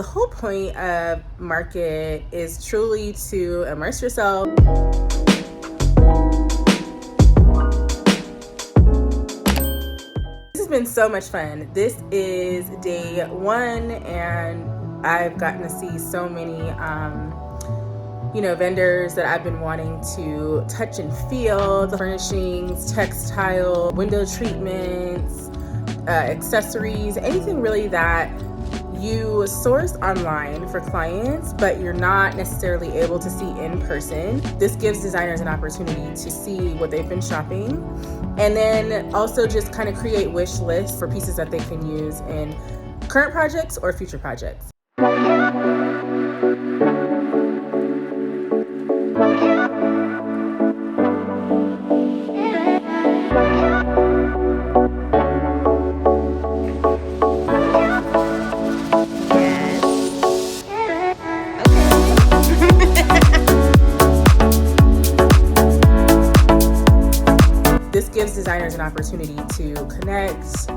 The whole point of Market is truly to immerse yourself. This has been so much fun. This is day one and I've gotten to see so many vendors that I've been wanting to touch and feel. The furnishings, textile, window treatments, accessories, anything really that you source online for clients, but you're not necessarily able to see in person. This gives designers an opportunity to see what they've been shopping, and then also just kind of create wish lists for pieces that they can use in current projects or future projects. This gives designers an opportunity to connect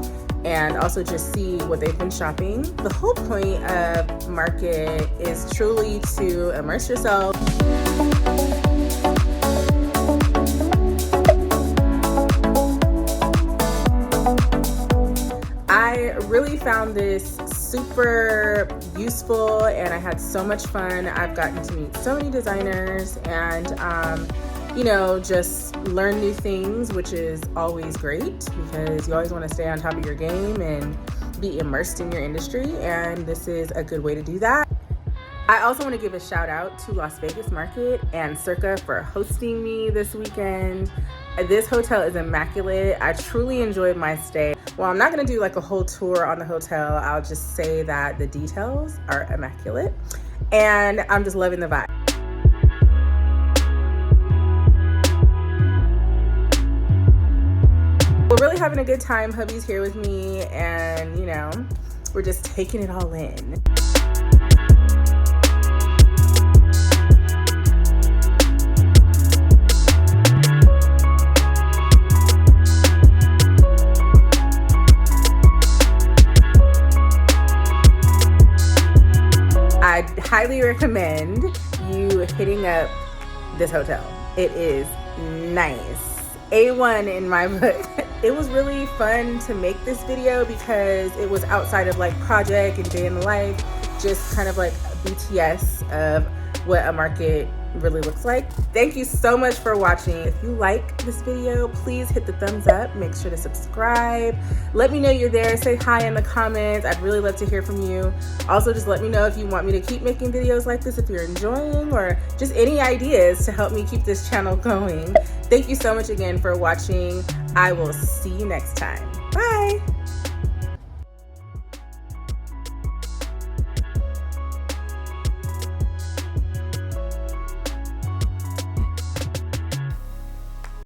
and also just see what they've been shopping. The whole point of Market is truly to immerse yourself. I really found this super useful and I had so much fun. I've gotten to meet so many designers and just learn new things, which is always great because you always want to stay on top of your game and be immersed in your industry, and this is a good way to do that. I also want to give a shout out to Las Vegas Market and Circa for hosting me this weekend. This hotel is immaculate. I truly enjoyed my stay. Well, I'm not going to do like a whole tour on the hotel. I'll just say that the details are immaculate and I'm just loving the vibe. We're really having a good time. Hubby's here with me and we're just taking it all in. I highly recommend you hitting up this hotel. It is nice. A1 in my book. It was really fun to make this video because it was outside of like project and day in the life, just kind of like BTS of what a market really looks like. Thank you so much for watching. If you like this video, please hit the thumbs up. Make sure to subscribe. Let me know you're there. Say hi in the comments. I'd really love to hear from you. Also, just let me know if you want me to keep making videos like this, if you're enjoying, or just any ideas to help me keep this channel going. Thank you so much again for watching. I will see you next time.